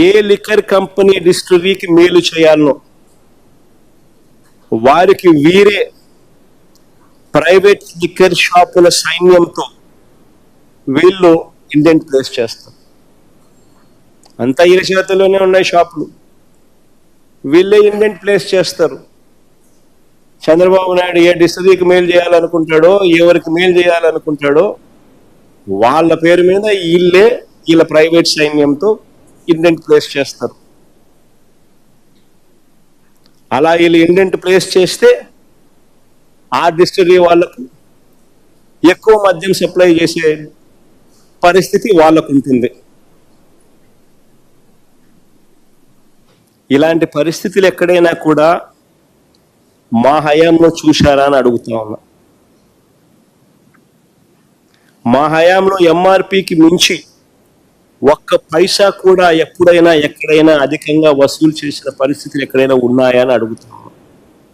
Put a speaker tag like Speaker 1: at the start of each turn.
Speaker 1: ఏ liquor company డిస్టిలరీకి మేలు చేయాలనో వారికి వీరే ప్రైవేట్ లిక్కర్ షాపుల సైన్యంతో వీళ్ళు ఇండెంట్ ప్లేస్ చేస్తారు. అంతా ఈ చేతుల్లోనే ఉన్నాయి షాపులు, వీళ్ళే ఇండెంట్ ప్లేస్ చేస్తారు. చంద్రబాబు నాయుడు ఏ డిస్టిలరీకి మేలు చేయాలనుకుంటాడో, ఎవరికి మేలు చేయాలనుకుంటాడో వాళ్ళ పేరు మీద వీళ్ళ ప్రైవేట్ సైన్యంతో ఇండెంట్ ప్లేస్ చేస్తారు. అలా వీళ్ళు ఇండెంట్ ప్లేస్ చేస్తే ఆ డిస్టిలరీ వాళ్ళకు ఎక్కువ మద్యం సప్లై చేసే పరిస్థితి వాళ్ళకు ఉంటుంది. ఇలాంటి పరిస్థితులు ఎక్కడైనా కూడా మా హయాంలో చూశారా అని అడుగుతా ఉన్నా. మా హయాంలో ఎంఆర్పికి మించి ఒక్క పైసా కూడా ఎప్పుడైనా ఎక్కడైనా అధికంగా వసూలు చేసిన పరిస్థితులు ఎక్కడైనా ఉన్నాయా అని అడుగుతాం.